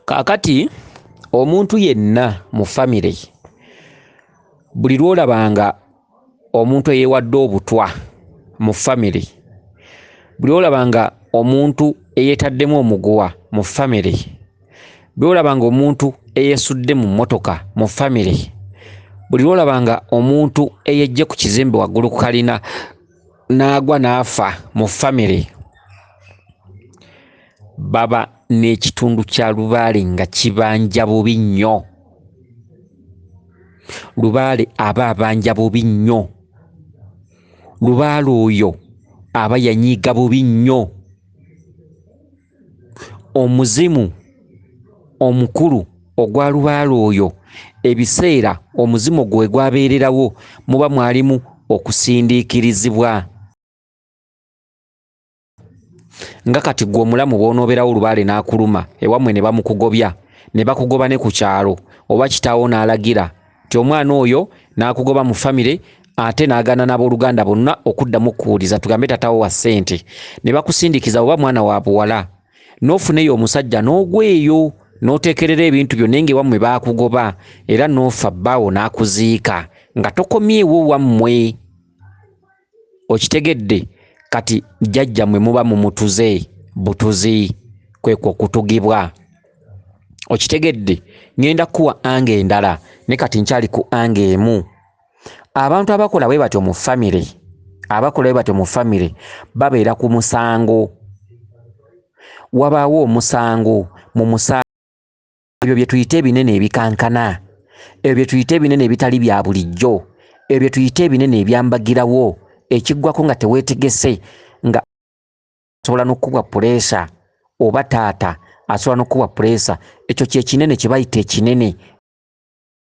Kakati omuntu yenna mu family buli lwolabanga omuntu eyewadde obutwa mu family, buli lwolabanga omuntu eyetaddemu omuguwa mu family, buli lwolabanga omuntu eyesudde mu mmotoka mu family, buli lwolabanga omuntu eyejje ku kizimbe waggulu ku kalina n'agwa n'afa mu family, baba n'ekitundu kya Lubaale nga kibanja bubi nnyo. Lubaale aba abanja bubi nnyo. Lubaale oyo aba yanyiiga bubi nnyo. Omuzimu omukulu ogwa Lubaale oyo, ebiseera omuzimu gwe gwabeererawo muba mwalimu okusindiikirizibwa. Nga kati gwe omulamu bw'onooberawo Lubaale n'akuluma ewammwe ne bamukugobya, ne bakugoba ne ku kyalo, oba kitaawo n'alagira nti omwana oyo n'akugoba mu famire, ate n'agaana n'abooluganda bonna okuddamu okuwuliza tugambe tataawo wa ssente, ne bakusindikiza oba mwana wa buwala, n'ofuneyo omusajja n'ogweyo n'oteekerera ebintu byonna ng'ewammwe baakugoba, era n'ofa bbaawo n'akuziika nga tokomyewo wammwe. Okitegedde? Kati jjajjammwe muba mumutuze butuzi, kwekwo okutugibwa. Okitegedde? Ngenda kuwa anga endala ne kati nkyali ku anga emu. Abantu abakola bwe batyo mu famire, abakola bwe batyo mu famire babeera ku musango. Wabaawo omusango, mu musango ebyo bye tuyita ebinene ebikankana, ebyo bye tuyita ebinene ebitali bya bulijjo, ebyo bye tuyita ebinene ebyambagirawo, ekiggwako nga teweetegese, nga asobola n'okkuba puleesa, oba taata asobola n'okkuba puleesa. Ekyo kye kinene kye bayita ekinene,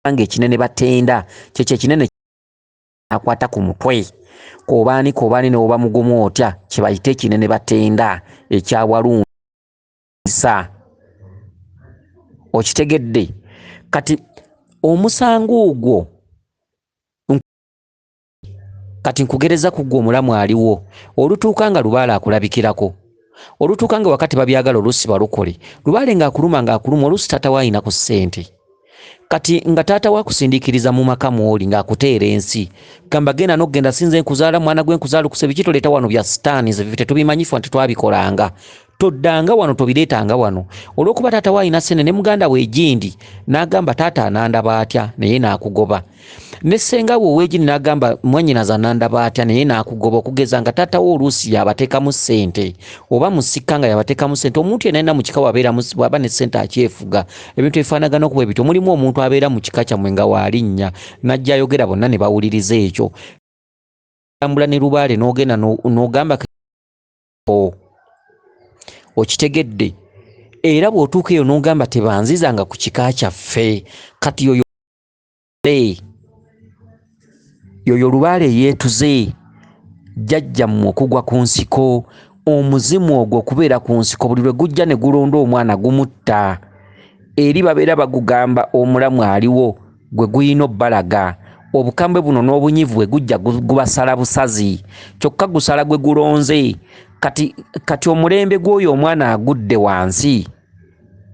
nga ekinene batenda, kyekyo ekinene akwata ku mutwe, koobaani koobaani ne oba mugumu otya, kye bayita ekinene batenda ekyawalunsa. Okitegedde? Kati omusango ogwo kati nkugereza ku gwe omulamu aliwo, olutuuka nga Lubaale akulabikirako, olutuuka nga wakati babyagala oluusi balukole, Lubaale ng'akuluma oluusi taata waayina ku ssente, kati nga taata waakusindiikiriza mu maka mw'oli ng'akuteera ensi, gamba genda n'okugenda sinze nkuzaala mwana gwe nkuzaala kuse biki toleeta wano bya sitaani ze bife tetubimanyifu nti twabikolanga, toddanga wano tobireetanga wano. Olw'okuba taata waayina ssente ne muganda we Egindi n'agamba taata anandaba atya naye n'akugoba, ne ssenga we ow'Egindi n'agamba mwannyinaze anandaba atya naye n'akugoba, okugeza nga taata wo oluusi yabateekamu ssente oba musika nga yabateekamu ssente. Omuntu yenna mu kika waba ne ssente akyefuga, ebintu ebifaanagana okuba ebityo. Mulimu omuntu abeera mu kika kyammwe nga waalinnya n'ajja ayogera bonna ne bawuliriza ekyo, tambula ne Lubaale n'ogenda n'ogamba okitegedde? Era bw'otuuka eyo n'ogamba tebanzizanga ku kika kyaffe, kati yoyo Lubaale yeetuze, jjajjammwe okugwa ku nsiko, omuzimu ogwo okubeera ku nsiko buli lwe gujja ne gulonda omwana gumutta. Eri babeera bagugamba omulamu aliwo gwe guyina obbalaga, obukambwe buno n'obunyivu bwe gujja gubasala busazi, kyokka gusala gwe gulonze. Kati omulembe gw'oyo omwana agudde wansi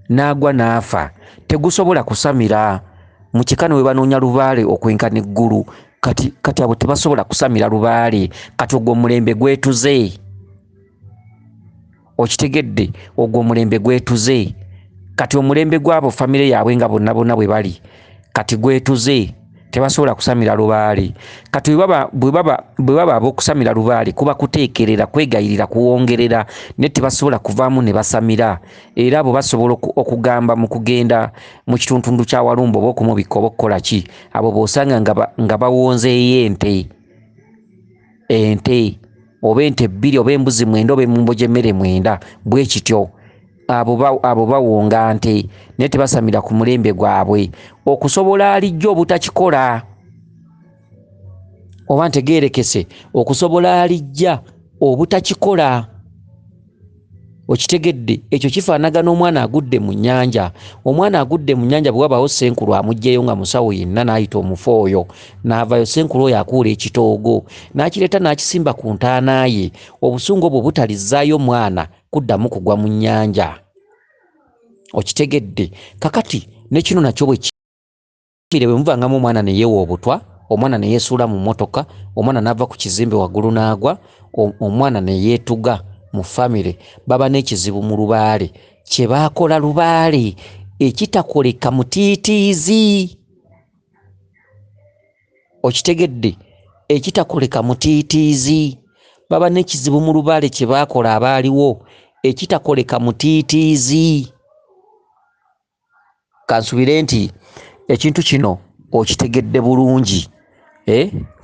n'agwa n'afa tegusobola kusamira. Mu kika ne we banoonya Lubaale okwenkana eggulu, kati abo tebasobola kusamira Lubaale, kati ogwo omulembe gwetuze. Okitegedde? Ogwo omulembe gwetuze, kati omulembe gw'abo famire yaabwe nga bonna bonna bwe bali kati gwetuze, tebasobola kusamira Lubaale. Kati bwe baba ab'okusamira Lubaale kuba kuteekerera, kwegayirira, kuwongerera, ne tebasobola kuvaamu ne basamira. Era abo basobola okugamba mu kugenda mu kitundu kya Walumbe oba okumubikka oba okukola ki, abo b'osanga nga bawonzeeyo ente oba ente 2 oba embuzi 9 oba emmumbo gy'emmere 9, bwe kityo abo bawonga nte naye tebasamira ku mulembe gwabwe, okusobola alijja obutakikola. Oba ntegeerekese, okusobola alijja obutakikola. Okitegedde? Ekyo kifaanagana omwana agudde mu nnyanja. Omwana agudde mu nnyanja bwe wabaawo ssenkulu amuggyeyo nga musawo yenna n'ayita omufu oyo, n'avayo ssenkulu oyo akuula ekitoogo n'akireeta n'akisimba ku ntaana ye, obusungu obwo butalizzaayo mwana kuddamu kugwa mu nnyanja. okitegedde. Kakati ne kino nakyo bwe kire bwe muvangamu omwana ne yeewa obutwa, omwana ne yeesuula mu mmotoka, omwana n'ava ku kizimbe waggulu n'agwa, omwana ne yeetuga mu famire, baba n'ekizibu mu lubaale. Kye baakola lubaale ekitakoleka mutiitiizi. Okitegedde, ekitakoleka mutiitiizi. Baba n'ekizibu mu lubaale kye baakola abaaliwo ekitakoleka mutiitiizi. Kansubire nti ekintu kino okitegedde bulungi.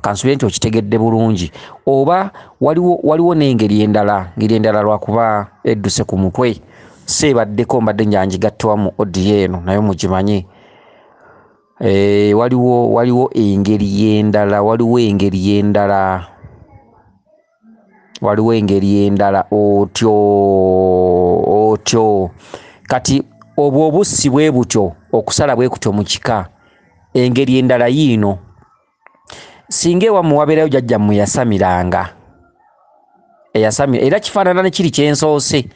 Kansubire nti okitegedde bulungi. Oba waliwo n'engeri endala lwakuba edduse ku mutwe. Seebaddeko mbadde njanjigattwa mu odiyo eno naye mugimanye. Waliwo engeri endala otyo. Kati obwo obussi bwe butyo okusala bwe kutyo mu kika. Engeri endala yiino, singa ewammwe wabeerayo jjajjammwe yasamiranga, era kifaanana ne kiri kyensoose,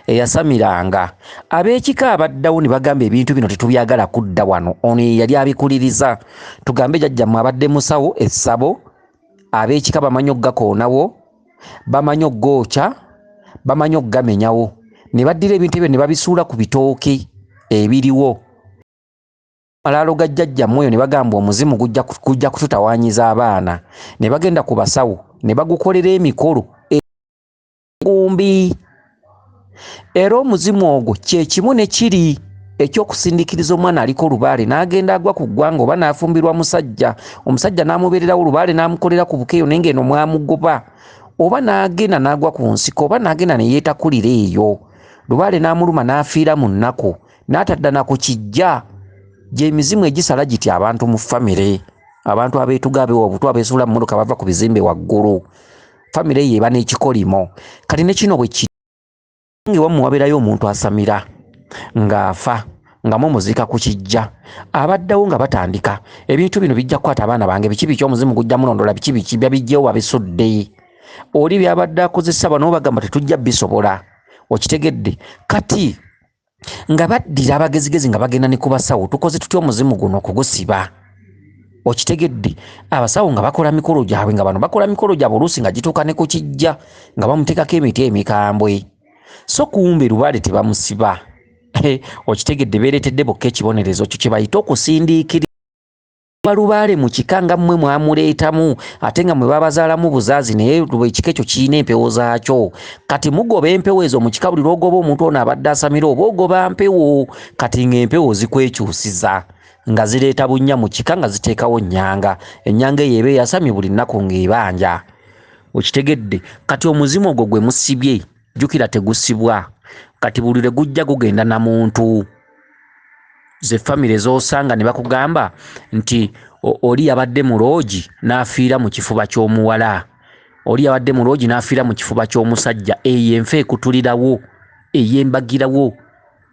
eyasamiranga, ab'ekika abaddawo ne bagamba ebintu bino tetubyagala kudda wano, ono yali abikuliriza. Tugambe jjajjammwe abadde musawo essabo, ab'ekika bamanyi oggakoonawo, bamanyi oggookya, bamanyi oggamenyawo, ne baddira ebintu ebyo ne babisuula ku bitooke ebiriwo. Malaalo ga jjajjammwe oyo ne bagamba omuzimu gujja kututawaanyiza abaana, ne bagenda ku basawo ne bagukolera emikolo egumbi. Era omuzimu ogwo kye kimu ne kiri ekyokusindikiriza omwana aliko lubaale n'agenda agwa ku ggwanga oba n'afumbirwa musajja, omusajja n'amubeererawo lubaale n'amukolera ku bukeeyo naye ng'eno mwamugoba, oba n'agenda n'agwa ku nsiko, oba n'agenda ne yeetakulira eyo, lubaale n'amuluma n'afiira mu nnaku, n'atadda na ku kijja. Gy'emizimu egisala giti abantu mu famire, abantu abeetuga abeewa obutwa abeesuula mu mmotoka bava ku bizimbe waggulu. Famire ye eba n'ekikolimo. Kati ne kino bwe kiri ewammwe wabeerayo omuntu asamira ng'afa nga mumuziika ku kijja, abaddawo nga batandika ebintu bino bijja kukwata abaana bange, biki biki omuzimu gujja mulondola, biki biki babijjewo babisudde. Oli byabadde akozesa bano bagamba tetujja bisobola. Okitegedde. Kati nga baddira abagezigezi nga bagenda ne ku basawo, tukoze tutya omuzimu guno okugusiba? Okitegedde. Abasawo nga bakola mikolo gyabwe, nga bano bakola mikolo gyabwe oluusi nga gituuka ne ku kijja nga bamuteekako emiti emikambwe, so kumbe lubaale tebamusiba. Okitegedde, beeretedde bokka ekibonerezo kyo kye bayita okusindiikiriza lubaale mu kika nga mmwe mwamuleetamu ate nga mwe babazaalamu buzaazi, naye ekika ekyo kirina empewo zaakyo. Kati mugoba empewo ezo mu kika, buli lwogoba omuntu ono abadde asamira oba ogoba mpewo. Kati ng'empewo zikwekyusiza nga zireeta bunnya mu kika nga ziteekawo nnyanga, ennyanga eyo eba eyasamye buli nnaku ng'ebanja. Okitegedde. Kati omuzimu ogwo gwe musibye, jjukira tegusibwa. Kati buli lwe gujja gugenda na muntu. Ze famire z'osanga ne bakugamba nti oli yabadde mu loogi n'afiira mu kifuba ky'omuwala, oli yabadde mu loogi n'afiira mu kifuba ky'omusajja, eyo enfa ekutulirawo, eyembagirawo.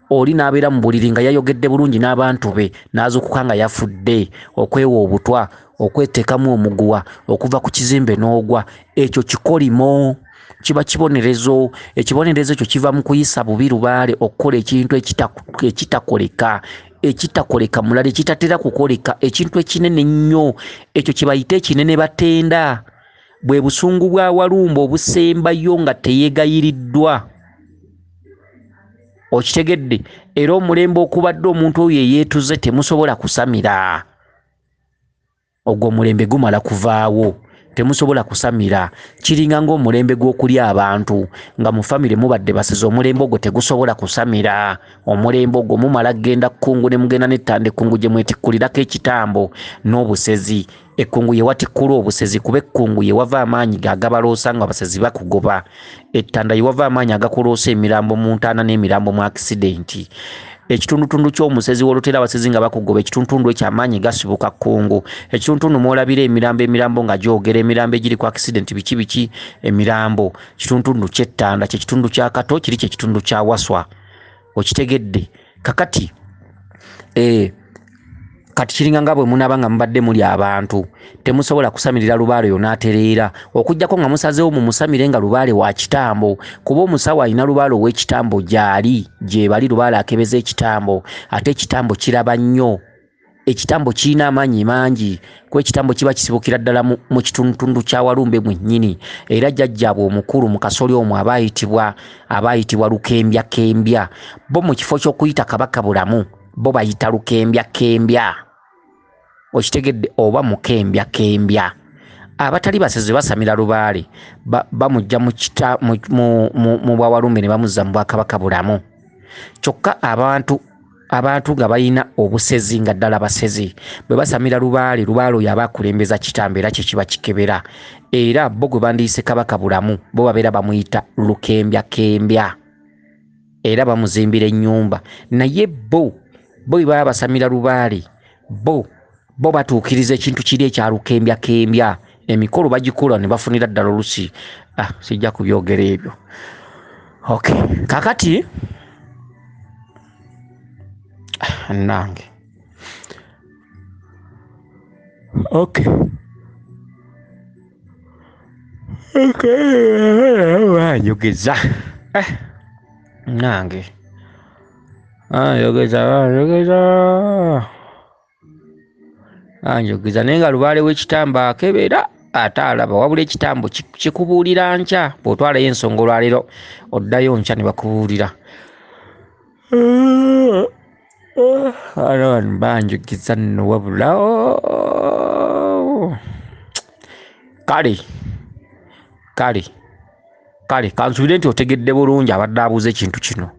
Oli n'abeera mu buliri nga yayogedde bulungi n'abantu be, n'azuukuka nga yafudde, okwewa obutwa, okweteekamu omuguwa, okuva ku kizimbe n'ogwa. Ekyo kikolimo, kiba kibonerezo. Ekibonerezo ekyo kiva mu kuyisa bubi lubaale, okukola ekintu ekitakoleka mulala, ekitatera kukoleka, ekintu ekinene ennyo. Ekyo kye bayita ekinene batenda. Bwe busungu bwa walumba obusembayo nga teyeegayiriddwa. Okitegedde. Era omulembe okubadde omuntu oyo eyeetuze temusobola kusamira. Ogwo omulembe gumala kuvaawo, temusobola kusamira. Kiringa ng'omulembe gw'okulya abantu nga mu famire mubadde basize, omulembe ogwo tegusobola kusamira. Omulembe ogwo mumala genda kkungu ne mugenda n'ettanda ekkungu gye mwetikkulirako ekitambo n'obusezi. Ekkungu ye watikkula obusezi, kuba ekkungu ye wava amaanyi agabaloosa nga abasezi bakugoba. Ettanda ye wava amaanyi agakoloosa emirambo mu ntaana n'emirambo mu akisidenti. Ekitundutundu ky'omusezi wolutera abasezi nga bakugoba, ekitundutundu eky'amaanyi gasibuka kkungu. Ekitundutundu mwolabira emirambo nga gyogera, emirambo egiri ku accident biki biki emirambo. Kitundutundu ky'ettanda kye kitundu kya kato, kiri kye kitundu kya waswa. Okitegedde. Kakati kati kiringa nga bwe munaba nga mubadde muli abantu temusobola kusamirira lubaale yonaatereera okujjako nga musazeewo mu musamire nga lubaale wa kitambo kuba omusawo alina lubaale ow'ekitambo gy'ali gye bali lubaale akebeza ekitambo ate ekitambo kiraba nnyo ekitambo kirina amaanyi mangi kuba ekitambo kiba kisibukira ddala mu kitundutundu kya Walumbe mwennyini era jjajjaabwe omukulu mu kasoli omwo abaayitibwa Lukembya bo mu kifo ky'okuyita Kabaka Bulamu bo bayita Lukembya okitegedde oba Mukembya abatali baseze basamira lubaale bamujja mu bwa Walumbe ne bamuzza mu bwa Kabaka Bulamu kyokka abantu nga balina obusezi nga ddala basezi bwe basamira lubaale oyo aba akulembeza kitambo era kye kiba kikebera era bo gwe bandiise Kabaka Bulamu bo babeera bamuyita Lukembya era bamuzimbira ennyumba naye bo bwe baba basamira lubaale bo batuukiriza ekintu kiri ekya Lukembya emikolo bagikola ne bafunira ddala olusi sijja kubyogera ebyo okay kakati nange okay njogeza nange njogeza naye nga lubaale w'ekitambo akebera ate alaba wabula ekitambo kikubuulira nkya bw'otwalayo ensonga olwaleero oddayo nkya ne bakubuulira banjogeza nno wabula kale kansubire nti otegedde bulungi abadde abuuza ekintu kino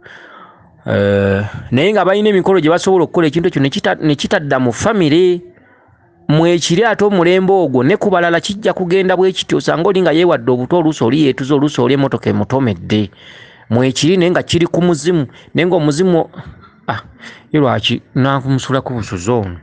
naye nga balina emikolo gye basobola okukola ekintu ekyo ne kitadda mu famire mwekiri ate omulembe ogwo ne ku balala kijja kugenda bwe kityo osanga oli nga yeewadde obuto oluusi oli yeetuza oluusi oli emmotoka emutomedde mwekiri naye nga kiri ku muzimu naye nga omuzimu lwaki nakumusulaku busuzi ono